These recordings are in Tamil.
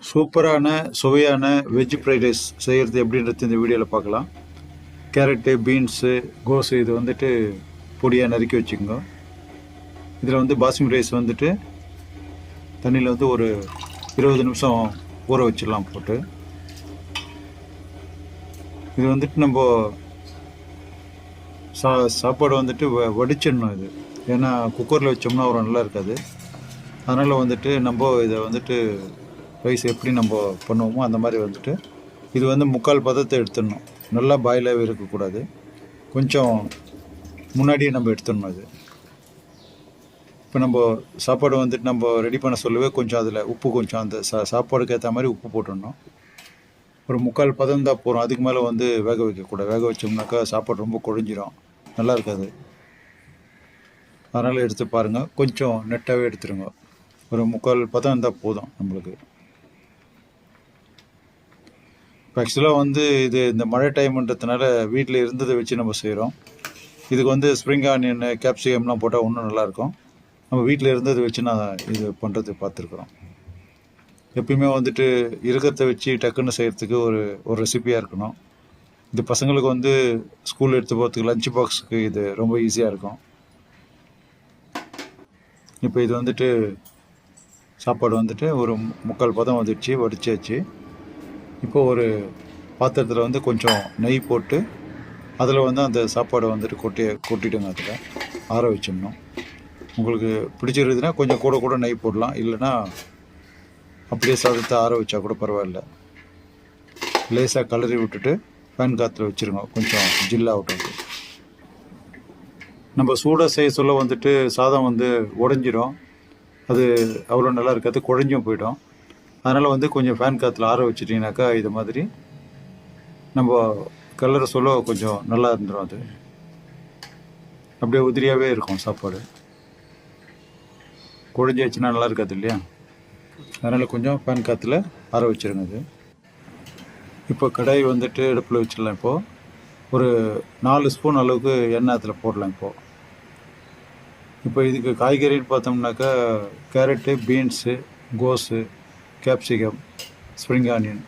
சூப்பரான சுவையான வெஜ் ஃப்ரைட் ரைஸ் செய்கிறது எப்படின்றது இந்த வீடியோவில் பார்க்கலாம். கேரட்டு, பீன்ஸு, கோஸு இது வந்துட்டு பொடியாக நறுக்கி வச்சுக்கோங்க. இதில் வந்து பாஸ்மதி ரைஸ் வந்துட்டு தண்ணியில் வந்து ஒரு 20 நிமிஷம் ஊற வச்சிடலாம் போட்டு. இது வந்துட்டு நம்ம சாப்பாடு வந்துட்டு வடிச்சிடணும் இது. ஏன்னா குக்கரில் வச்சோம்னா ஒரு நல்லா இருக்காது. அதனால் வந்துட்டு நம்ம இதை வந்துட்டு ரைஸ் எப்படி நம்ம பண்ணுவோமோ அந்த மாதிரி வந்துட்டு இது வந்து முக்கால் பதத்தை எடுத்துடணும். நல்லா பாயிலாகவே இருக்கக்கூடாது. கொஞ்சம் முன்னாடியே நம்ம எடுத்துடணும் இது. இப்போ நம்ம சாப்பாடு வந்துட்டு நம்ம ரெடி பண்ண சொல்லவே கொஞ்சம் அதில் உப்பு கொஞ்சம் அந்த சாப்பாடுக்கு ஏற்ற மாதிரி உப்பு போட்டுடணும். ஒரு முக்கால் பதம் தான் போகிறோம். அதுக்கு மேலே வந்து வேக வைக்கக்கூடாது. வேக வச்சோம்னாக்கா சாப்பாடு ரொம்ப குழஞ்சிரும், நல்லா இருக்காது. அதனால் எடுத்து பாருங்கள், கொஞ்சம் நெட்டாகவே எடுத்துருங்க. ஒரு முக்கால் பதம் இருந்தால் போதும் நம்மளுக்கு. இப்போ ஆக்சுவலாக வந்து இது இந்த மழை டைம்ன்றதுனால வீட்டில் இருந்ததை வச்சு நம்ம செய்கிறோம். இதுக்கு வந்து ஸ்ப்ரிங் ஆனியன், கேப்சிகம்லாம் போட்டால் இன்னும் நல்லாயிருக்கும். நம்ம வீட்டில் இருந்ததை வச்சு நான் இது பண்ணுறது பார்த்துருக்குறோம். எப்பயுமே வந்துட்டு இருக்கிறத வச்சு டக்குன்னு செய்கிறதுக்கு ஒரு ரெசிப்பியாக இருக்கணும். இது பசங்களுக்கு வந்து ஸ்கூல் எடுத்து போகிறதுக்கு லஞ்ச் பாக்ஸுக்கு இது ரொம்ப ஈஸியாக இருக்கும். இப்போ இது வந்துட்டு சாப்பாடு வந்துட்டு ஒரு முக்கால் பதம் வந்துடுச்சு, வடிச்சாச்சு. இப்போ ஒரு பாத்திரத்தில் வந்து கொஞ்சம் நெய் போட்டு அதில் வந்து அந்த சாப்பாடை வந்துட்டு கொட்டிடுங்க. அதில் ஆற வச்சிடணும். உங்களுக்கு பிடிச்சிருக்குதுன்னா கொஞ்சம் கூட நெய் போடலாம், இல்லைன்னா அப்படியே சாதத்தை ஆற வச்சா கூட பரவாயில்ல. லேசாக கலரி விட்டுட்டு ஃபேன் காற்றுல வச்சுருங்க, கொஞ்சம் ஜில்லாகட்டும். நம்ம சூடாக செய்ய சொல்ல வந்துட்டு சாதம் வந்து உடஞ்சிரும், அது அவ்வளோ நல்லா இருக்காது, குழஞ்சும் போயிடும். அதனால் வந்து கொஞ்சம் ஃபேன் காற்றுல ஆற வச்சிட்டிங்கனாக்கா இது மாதிரி நம்ம கலரை சொல்ல கொஞ்சம் நல்லா இருந்துடும். அது அப்படியே உதிரியாகவே இருக்கும் சாப்பாடு. குழஞ்சி வச்சுன்னா நல்லா இருக்காது இல்லையா? அதனால் கொஞ்சம் ஃபேன் காற்றுல ஆற வச்சுருங்க. அது இப்போ கடாய் வந்துட்டு அடுப்பில் வச்சிடலாம். இப்போது ஒரு 4 ஸ்பூன் அளவுக்கு எண்ணெய் அதில் போடலாம். இப்போ இதுக்கு காய்கறின்னு பார்த்தோம்னாக்கா கேரட்டு, பீன்ஸு, கோஸு, கேப்சிகம், ஸ்ப்ரிங் ஆனியன்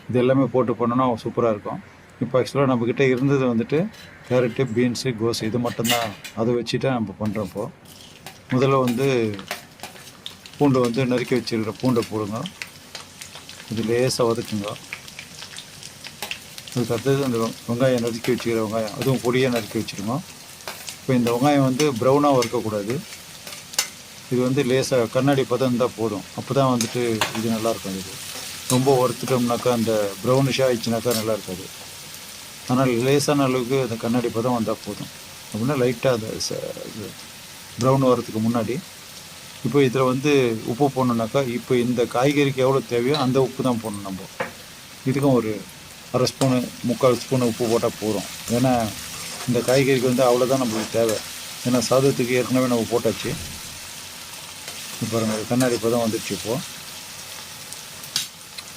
இது எல்லாமே போட்டு பண்ணோன்னா சூப்பராக இருக்கும். இப்போ ஆக்சுவலாக நம்மக்கிட்ட இருந்தது வந்துட்டு கேரட்டு, பீன்ஸு, கோஸு இது மட்டும்தான். அதை வச்சுட்டு நம்ம பண்ணுறப்போ முதல்ல வந்து பூண்டை வந்து நறுக்கி வச்சுருக்கிற பூண்டை போடுங்க. இது லேசாக வதக்குங்க. அதுக்கு அடுத்தது அந்த வெங்காயம் நறுக்கி வச்சுக்கிற வெங்காயம் அதுவும் பொடியாக நறுக்கி வச்சுருங்க. இப்போ இந்த வெங்காயம் வந்து ப்ரௌனாக வறுக்கக்கூடாது. இது வந்து லேசாக கண்ணாடி பதம் இருந்தால் போதும். அப்போ தான் வந்துட்டு இது நல்லாயிருக்கும். இது ரொம்ப வறுத்துட்டோம்னாக்கா அந்த ப்ரௌனிஷாக ஆயிடுச்சுனாக்கா நல்லா இருக்காது. அதனால் லேசான அளவுக்கு அந்த கண்ணாடி பதம் வந்தால் போதும். அப்படின்னா லைட்டாக அந்த ப்ரௌன் வரத்துக்கு முன்னாடி இப்போ இதில் வந்து உப்பு போடணுன்னாக்கா இப்போ இந்த காய்கறிக்கு எவ்வளோ தேவையோ அந்த உப்பு தான் போடணும். நம்ம இதுக்கும் ஒரு 1/2 ஸ்பூனு 3/4 ஸ்பூனு உப்பு போட்டால் போதும். ஏன்னா இந்த காய்கறிக்கு வந்து அவ்வளோதான் நம்மளுக்கு தேவை. ஏன்னா சாதத்துக்கு ஏற்கனவே நம்ம போட்டாச்சு. இப்போ பாருங்கள், கண்ணாடி பதம் வந்துடுச்சு. இப்போது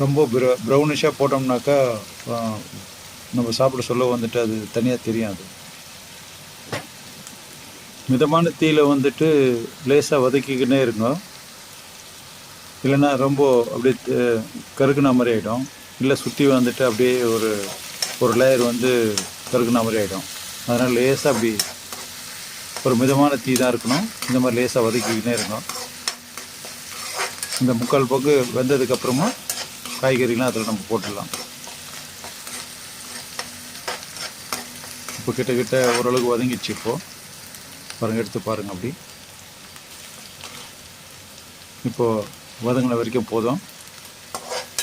ரொம்ப ப்ரௌனிஷாக போட்டோம்னாக்கா நம்ம சாப்பிட சொல்ல வந்துட்டு அது தனியாக தெரியும். அது மிதமான தீயில வந்துட்டு லேசாக வதக்கிக்கிட்டே இருக்கும். இல்லைன்னா ரொம்ப அப்படியே கருக்குன மாதிரி ஆகிடும். இல்லை சுற்றி வந்துட்டு அப்படியே ஒரு லேயர் வந்து கருக்குன மாதிரி ஆகிடும். அதனால் லேசாக அப்படி ஒரு மிதமான தீ தான் இருக்கணும். இந்த மாதிரி லேசாக வதக்கிக்கிட்டே இருக்கும். இந்த முக்கால் பங்கு வெந்ததுக்கப்புறமா காய்கறிலாம் அதில் நம்ம போட்டுடலாம். இப்போ கிட்ட ஓரளவுக்கு வதங்கிடுச்சு. இப்போது பாருங்கள், எடுத்து பாருங்கள். அப்படி இப்போது வதங்கின வரைக்கும் போதும்.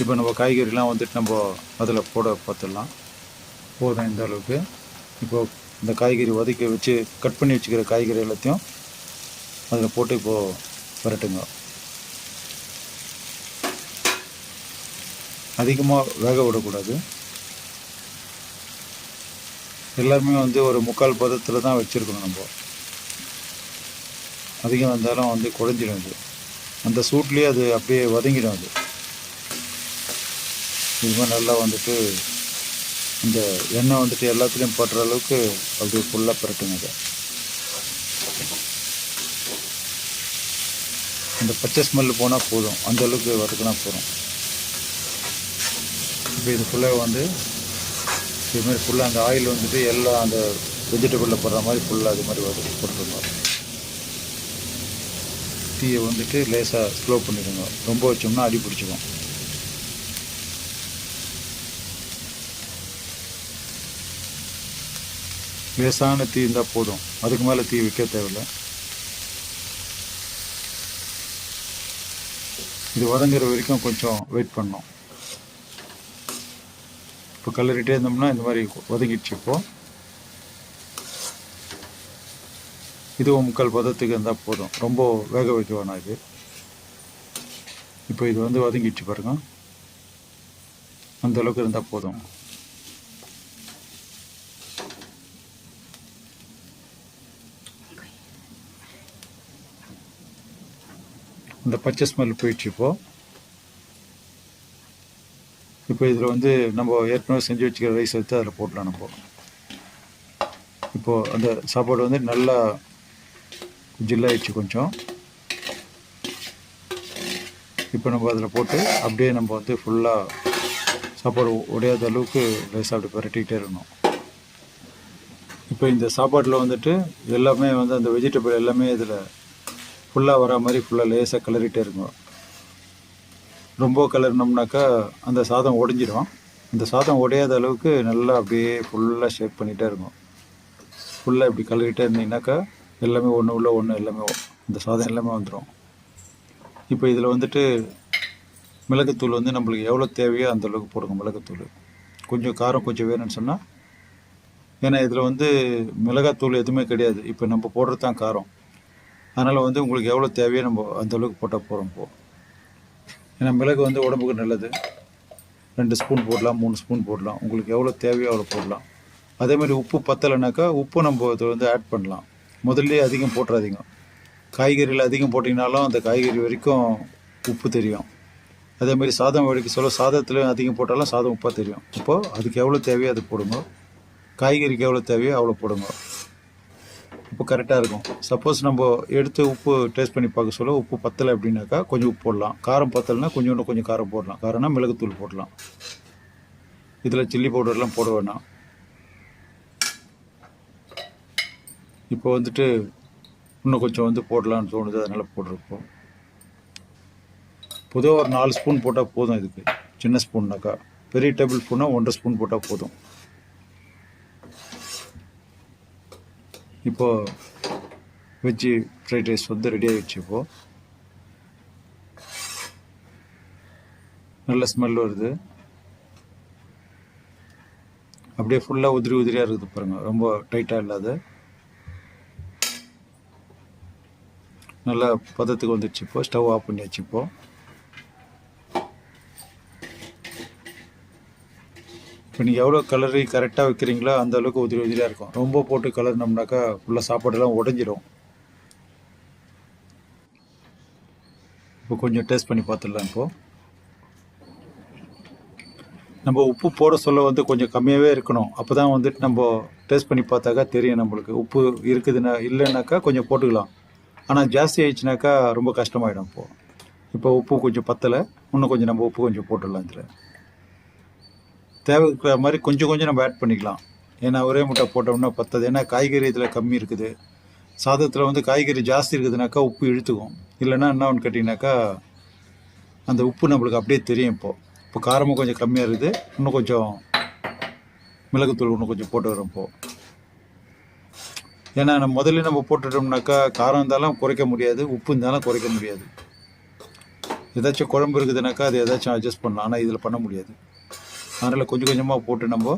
இப்போ நம்ம காய்கறிலாம் வந்துட்டு நம்ம அதில் போட பார்த்துடலாம். போதும் இந்த அளவுக்கு. இப்போது இந்த காய்கறி வதக்கி வச்சு கட் பண்ணி வச்சுக்கிற காய்கறி எல்லாத்தையும் அதில் போட்டு இப்போது வரட்டுங்க. அதிகமாக வேக விடக்கூடாது. எல்லாருமே வந்து ஒரு முக்கால் பதத்தில் தான் வச்சுருக்கணும். நம்ம அதிகம் வந்தாலும் வந்து குழஞ்சிடும். அது அந்த சூட்லேயே அது அப்படியே வதங்கிடும். அது இது மாதிரி நல்லா வந்துட்டு இந்த எண்ணெய் வந்துட்டு எல்லாத்துலேயும் படுற அளவுக்கு அப்படியே ஃபுல்லாக பரட்டுங்க. அதை இந்த அந்த பச்சை ஸ்மெல்லு போனால் போதும், அந்தளவுக்கு வதக்கினா போதும். இப்போ இது ஃபுல்லாக வந்து இதுமாதிரி ஃபுல்லாக அந்த ஆயில் வந்துட்டு எல்லாம் அந்த வெஜிடபிளில் போடுற மாதிரி ஃபுல்லாக அது மாதிரி வதக்கி போட்டுருங்க. தீயை வந்துட்டு லேசாக ஸ்லோ பண்ணிடுங்க, ரொம்ப வச்சோம்னா அடி பிடிச்சிக்கும். லேசான தீ இருந்தால் போதும், அதுக்கு மேலே தீ வைக்க தேவையில்லை. இது வதங்குற வரைக்கும் கொஞ்சம் வெயிட் பண்ணோம். இப்போ கலரிட்டே இருந்தோம்னா இந்த மாதிரி வதங்கிடுச்சு. இப்போது இதுவும் 3/4 பதத்துக்கு இருந்தால் போதும், ரொம்ப வேக வைக்க வேணாம் இது. இப்போ இது வந்து வதங்கிடுச்சு பாருங்க, அந்த அளவுக்கு இருந்தால் போதும். இந்த பச்சை ஸ்மெல் போயிடுச்சு. இப்போ இதில் வந்து நம்ம ஏற்கனவே செஞ்சு வச்சுக்கிற ரைஸ் எடுத்து அதில் போடலாம். நம்ம இப்போது அந்த சாப்பாடு வந்து நல்லா ஜில்லாயிடுச்சு கொஞ்சம். இப்போ நம்ம அதில் போட்டு அப்படியே நம்ம வந்து ஃபுல்லாக சாப்பாடு உடையாத அளவுக்கு ரைஸ் அப்படி பரட்டிக்கிட்டே இருக்கணும். இப்போ இந்த சாப்பாட்டில் வந்துட்டு எல்லாமே வந்து அந்த வெஜிடபிள் எல்லாமே இதில் ஃபுல்லாக வர மாதிரி ஃபுல்லாக லேசாக கிளறிட்டே இருக்கும். ரொம்ப கிளறினோம்னாக்கா அந்த சாதம் உடைஞ்சிடும். அந்த சாதம் உடையாத அளவுக்கு நல்லா அப்படியே ஃபுல்லாக ஷேக் பண்ணிகிட்டே இருக்கும். ஃபுல்லாக இப்படி கிளறிட்டே இருந்தீங்கன்னாக்கா எல்லாமே ஒன்று உள்ள ஒன்று எல்லாமே இந்த சாதம் எல்லாமே வந்துடும். இப்போ இதில் வந்துட்டு மிளகுத்தூள் வந்து நம்மளுக்கு எவ்வளோ தேவையோ அந்தளவுக்கு போடுங்க. மிளகுத்தூள் கொஞ்சம் காரம் கொஞ்சம் வேணும்னு சொன்னால், ஏன்னா இதில் வந்து மிளகாத்தூள் எதுவுமே கிடையாது, இப்போ நம்ம போடுறது தான் காரம். அதனால் வந்து உங்களுக்கு எவ்வளோ தேவையோ நம்ம அந்தளவுக்கு போட்டால் போகிறோம். இப்போது ஏன்னா மிளகு வந்து உடம்புக்கு நல்லது, 2 ஸ்பூன் போடலாம், 3 ஸ்பூன் போடலாம், உங்களுக்கு எவ்வளோ தேவையோ அவ்வளோ போடலாம். அதேமாதிரி உப்பு பத்தலைனாக்கா உப்பு நம்ம இதில் வந்து ஆட் பண்ணலாம். முதல்ல அதிகம் போட்டுறாதீங்க. காய்கறியில் அதிகம் போட்டிங்கனாலும் அந்த காய்கறி வரைக்கும் உப்பு தெரியும். அதேமாதிரி சாதம் வடிக்க சொல்ல சாதத்துலையும் அதிகம் போட்டாலும் சாதம் உப்பாக தெரியும். இப்போது அதுக்கு எவ்வளோ தேவையோ அது போடுங்க, காய்கறிக்கு எவ்வளோ தேவையோ அவ்வளோ போடுங்க. இப்போ கரெக்டாக இருக்கும். சப்போஸ் நம்ம எடுத்து உப்பு டேஸ்ட் பண்ணி பார்க்க சொல்ல உப்பு பத்தலை அப்படின்னாக்கா கொஞ்சம் உப்பு போடலாம். காரம் பத்தலைன்னா கொஞ்சம் காரம் போடலாம். காரம்னா மிளகுத்தூள் போடலாம். இதில் சில்லி பவுடர்லாம் போட வேணாம். இப்போ வந்துட்டு இன்னும் கொஞ்சம் வந்து போடலான்னு தோணுது, அதனால் போடுறப்போம். பொதுவாக ஒரு 4 ஸ்பூன் போட்டால் போதும். இதுக்கு சின்ன ஸ்பூன்னாக்கா, பெரிய டேபிள் ஸ்பூன்னா 1.5 ஸ்பூன் போட்டால் போதும். இப்போது வெஜ்ஜி ஃப்ரைட் ரைஸ் வந்து ரெடி ஆகிடுச்சு. இப்போது நல்ல ஸ்மெல் வருது, அப்படியே ஃபுல்லாக உதிரியாக இருக்குது பாருங்கள், ரொம்ப டைட்டாக இல்லாத நல்லா பதத்துக்கு வந்துடுச்சு. இப்போது ஸ்டவ் ஆஃப் பண்ணியாச்சு. இப்போ நீங்கள் எவ்வளோ கலரி கரெக்டாக வைக்கிறீங்களோ அந்த அளவுக்கு உதிரியாக இருக்கும். ரொம்ப போட்டு கலர்னோம்னாக்கா ஃபுல்லாக சாப்பாடெல்லாம் உடஞ்சிரும். இப்போ கொஞ்சம் டேஸ்ட் பண்ணி பார்த்துடலாம். இப்போது நம்ம உப்பு போட சொல்ல வந்து கொஞ்சம் கம்மியாகவே இருக்கணும். அப்போ தான் வந்துட்டு நம்ம டேஸ்ட் பண்ணி பார்த்தாக்கா தெரியும் நம்மளுக்கு உப்பு இருக்குதுன்னா. இல்லைன்னாக்கா கொஞ்சம் போட்டுக்கலாம், ஆனால் ஜாஸ்தி ஆயிடுச்சுனாக்கா ரொம்ப கஷ்டமாயிடும். இப்போ உப்பு கொஞ்சம் பத்தலை, இன்னும் கொஞ்சம் நம்ம உப்பு கொஞ்சம் போட்டுடலாம். இதில் தேவைக்கிற மாதிரி கொஞ்சம் நம்ம ஆட் பண்ணிக்கலாம். ஏன்னா ஒரே முட்டை போட்டோம்னா பத்தாது. ஏன்னா காய்கறி இதில் கம்மி இருக்குது. சாதத்தில் வந்து காய்கறி ஜாஸ்தி இருக்குதுனாக்கா உப்பு இழுத்துக்கும். இல்லைன்னா என்ன ஒன்று கேட்டிங்கனாக்கா அந்த உப்பு நம்மளுக்கு அப்படியே தெரியும். இப்போ காரமும் கொஞ்சம் கம்மியாக இருக்குது, இன்னும் கொஞ்சம் மிளகுத்தூள் இன்னும் கொஞ்சம் போட்டு வரோம். ஏன்னா முதல்ல நம்ம போட்டுட்டோம்னாக்கா காரம் இருந்தாலும் குறைக்க முடியாது, உப்பு இருந்தாலும் குறைக்க முடியாது. ஏதாச்சும் குழம்பு இருக்குதுனாக்கா அது ஏதாச்சும் அட்ஜஸ்ட் பண்ணலாம், ஆனால் இதில் பண்ண முடியாது. அதனால் கொஞ்சமாக போட்டு நம்ம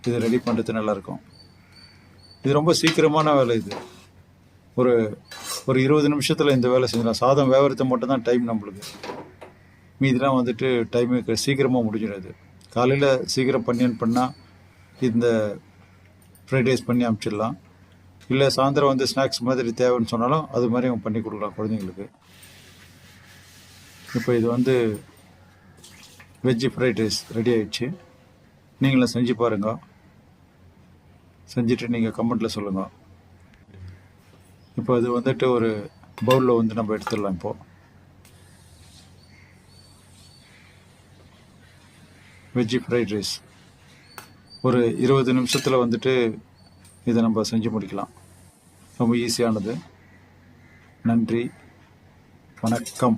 இதை ரெடி பண்ணுறது நல்லாயிருக்கும். இது ரொம்ப சீக்கிரமான வேலை. இது ஒரு 20 நிமிஷத்தில் இந்த வேலை செஞ்சலாம். சாதம் வேவறது மட்டும்தான் டைம் நம்மளுக்கு, மீதிலாம் வந்துட்டு டைமு சீக்கிரமாக முடிஞ்சிடாது. காலையில் சீக்கிரம் பண்ணால் இந்த ஃப்ரைட் ரைஸ் பண்ணி அனுப்பிச்சிடலாம். இல்லை சாயந்தரம் வந்து ஸ்நாக்ஸ் மாதிரி தேவைன்னு சொன்னாலும் அது மாதிரி அவங்க பண்ணி கொடுக்கலாம் குழந்தைங்களுக்கு. இப்போ இது வந்து வெஜ்ஜி ஃப்ரைட் ரைஸ் ரெடி ஆகிடுச்சு. நீங்களும் செஞ்சு பாருங்கள், செஞ்சுட்டு நீங்கள் கமெண்ட்டில் சொல்லுங்கள். இப்போ இது வந்துட்டு ஒரு பவுலில் வந்து நம்ம எடுத்துடலாம். இப்போது வெஜ்ஜி ஃப்ரைட் ரைஸ் ஒரு 20 நிமிஷத்தில் வந்துட்டு இதை நம்ம செஞ்சு முடிக்கலாம். ரொம்ப ஈஸியானது. நன்றி, வணக்கம்.